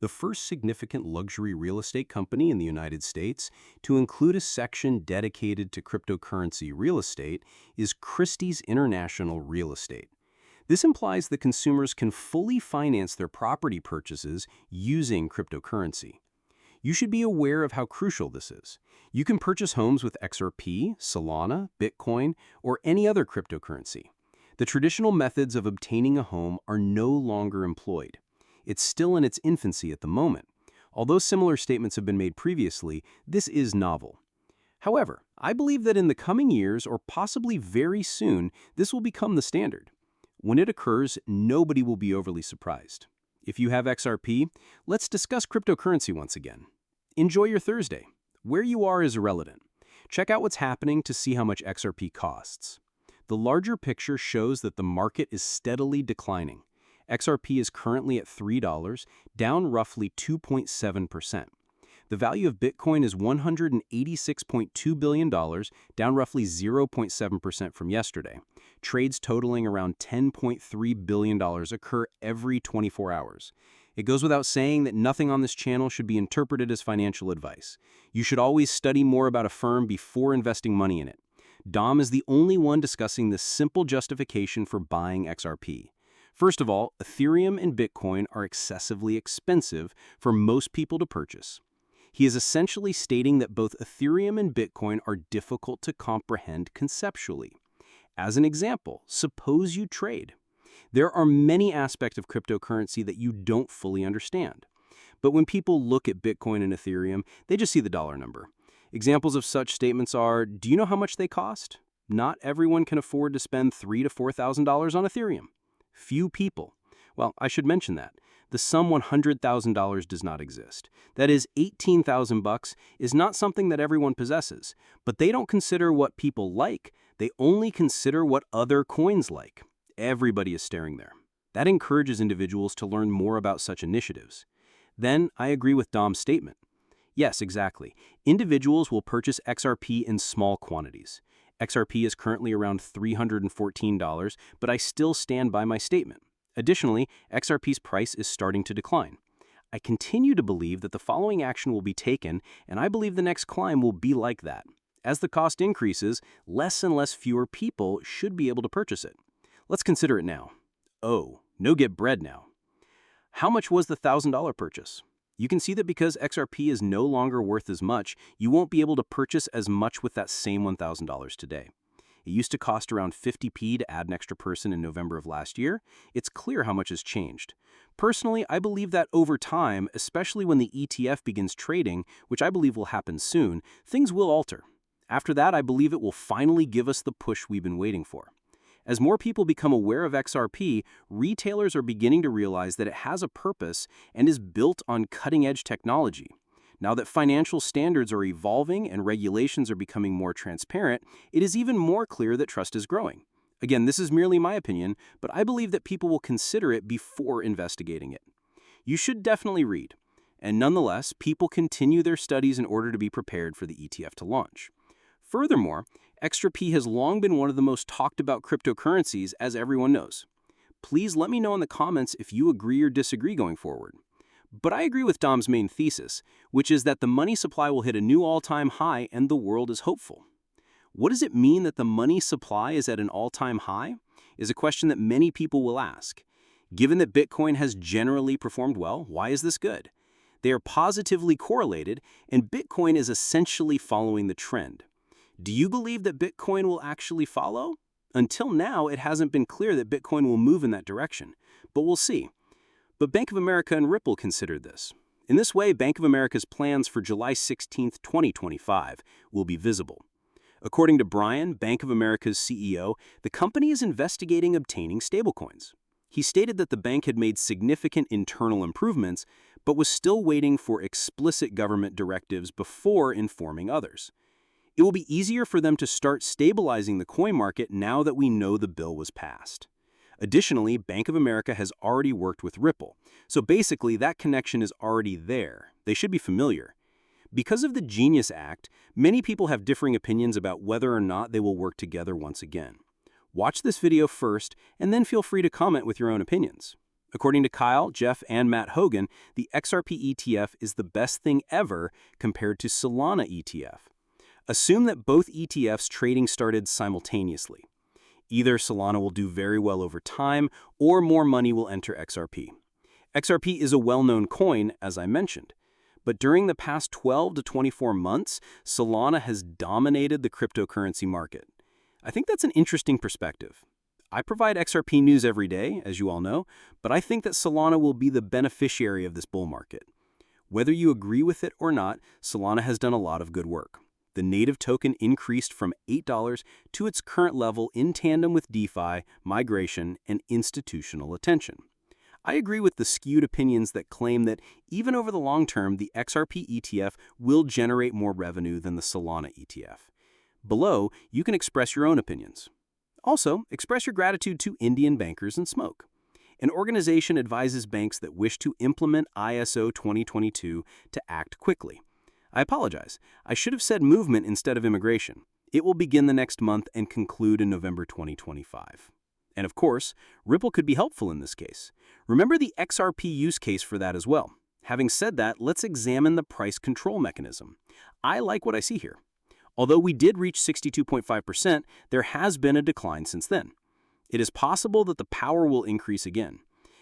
The first significant luxury real estate company in the United States to include a section dedicated to cryptocurrency real estate is Christie's International Real Estate. This implies that consumers can fully finance their property purchases using cryptocurrency. You should be aware of how crucial this is. You can purchase homes with XRP, Salana, Bitcoin, or any other cryptocurrency. The traditional methods of obtaining a home are no longer employed. It's still in its infancy at the moment. Although similar statements have been made previously, this is novel. However, I believe that in the coming years, or possibly very soon, this will become the standard. When it occurs, nobody will be overly surprised. If you have XRP, let's discuss cryptocurrency once again. Enjoy your Thursday. Where you are is irrelevant. Check out what's happening to see how much XRP costs. The larger picture shows that the market is steadily declining. XRP is currently at $3, down roughly 2.7%. The value of Bitcoin is $186.2 billion, down roughly 0.7% from yesterday. Trades totaling around $10.3 billion occur every 24 hours. It goes without saying that nothing on this channel should be interpreted as financial advice. You should always study more about a firm before investing money in it. Dom is the only one discussing this simple justification for buying XRP. First of all, Ethereum and Bitcoin are excessively expensive for most people to purchase. He is essentially stating that both Ethereum and Bitcoin are difficult to comprehend conceptually. As an example, suppose you trade. There are many aspects of cryptocurrency that you don't fully understand. But when people look at Bitcoin and Ethereum, they just see the dollar number. Examples of such statements are, do you know how much they cost? Not everyone can afford to spend $3,000 to $4,000 on Ethereum. Few people. Well, I should mention that. The sum $100,000 does not exist. That is, $18,000 is not something that everyone possesses. But they don't consider what people like. They only consider what other coins like. Everybody is staring there. That encourages individuals to learn more about such initiatives. Then, I agree with Dom's statement. Yes, exactly. Individuals will purchase XRP in small quantities. XRP is currently around $314, but I still stand by my statement. Additionally, XRP's price is starting to decline. I continue to believe that the following action will be taken, and I believe the next climb will be like that. As the cost increases, less and less fewer people should be able to purchase it. Let's consider it now. Oh, no get bread now. How much was the $1,000 purchase? You can see that because XRP is no longer worth as much, you won't be able to purchase as much with that same $1,000 today. It used to cost around 50p to add an extra person in November of last year. It's clear how much has changed. Personally, I believe that over time, especially when the ETF begins trading, which I believe will happen soon, things will alter. After that, I believe it will finally give us the push we've been waiting for. As more people become aware of XRP, retailers are beginning to realize that it has a purpose and is built on cutting-edge technology. Now that financial standards are evolving and regulations are becoming more transparent, it is even more clear that trust is growing. Again, this is merely my opinion, but I believe that people will consider it before investigating it. You should definitely read. And nonetheless, people continue their studies in order to be prepared for the ETF to launch. Furthermore, XRP has long been one of the most talked about cryptocurrencies, as everyone knows. Please let me know in the comments if you agree or disagree going forward. But I agree with Dom's main thesis, which is that the money supply will hit a new all-time high and the world is hopeful. What does it mean that the money supply is at an all-time high? Is a question that many people will ask. Given that Bitcoin has generally performed well, why is this good? They are positively correlated, and Bitcoin is essentially following the trend. Do you believe that Bitcoin will actually follow? Until now, it hasn't been clear that Bitcoin will move in that direction, but we'll see. But Bank of America and Ripple considered this. In this way, Bank of America's plans for July 16, 2025 will be visible. According to Brian, Bank of America's CEO, the company is investigating obtaining stablecoins. He stated that the bank had made significant internal improvements, but was still waiting for explicit government directives before informing others. It will be easier for them to start stabilizing the coin market now that we know the bill was passed. Additionally, Bank of America has already worked with Ripple, so basically that connection is already there. They should be familiar. Because of the Genius Act, many people have differing opinions about whether or not they will work together once again. Watch this video first, and then feel free to comment with your own opinions. According to Kyle, Jeff, and Matt Hogan, the XRP ETF is the best thing ever compared to Salana ETF. Assume that both ETFs trading started simultaneously. Either Salana will do very well over time, or more money will enter XRP. XRP is a well-known coin, as I mentioned. But during the past 12 to 24 months, Salana has dominated the cryptocurrency market. I think that's an interesting perspective. I provide XRP news every day, as you all know, but I think that Salana will be the beneficiary of this bull market. Whether you agree with it or not, Salana has done a lot of good work. The native token increased from $8 to its current level in tandem with DeFi, migration, and institutional attention. I agree with the skewed opinions that claim that even over the long term, the XRP ETF will generate more revenue than the Salana ETF. Below, you can express your own opinions. Also, express your gratitude to Indian Bankers and Smoke. An organization advises banks that wish to implement ISO 2022 to act quickly. I apologize. I should have said movement instead of immigration. It will begin the next month and conclude in November 2025. And of course, Ripple could be helpful in this case. Remember the XRP use case for that as well. Having said that, let's examine the price control mechanism. I like what I see here. Although we did reach 62.5%, there has been a decline since then. It is possible that the power will increase again.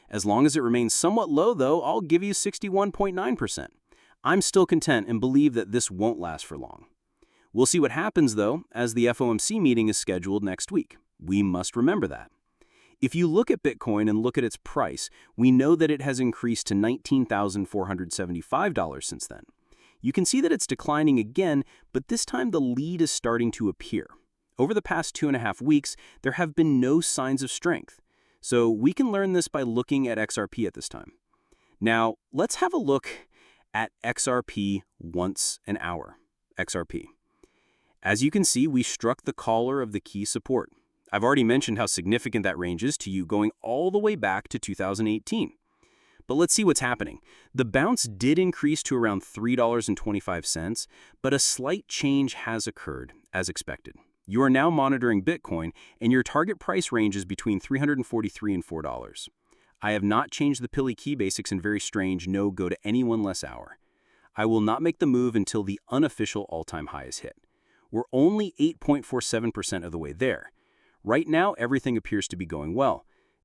As long as it remains somewhat low, though, I'll give you 61.9%. I'm still content and believe that this won't last for long. We'll see what happens, though, as the FOMC meeting is scheduled next week. We must remember that. If you look at Bitcoin and look at its price, we know that it has increased to $19,475 since then. You can see that it's declining again, but this time the lead is starting to appear. Over the past 2.5 weeks, there have been no signs of strength. So we can learn this by looking at XRP at this time. Now, let's have a look at XRP once an hour. XRP. As you can see, we struck the collar of the key support. I've already mentioned how significant that range is to you going all the way back to 2018. But let's see what's happening. The bounce did increase to around $3.25, but a slight change has occurred, as expected. You are now monitoring Bitcoin, and your target price range is between $343 and $4. I have not changed the Pili key basics in very strange no go to any one less hour. I will not make the move until the unofficial all-time high is hit. We're only 8.47% of the way there. Right now, everything appears to be going well.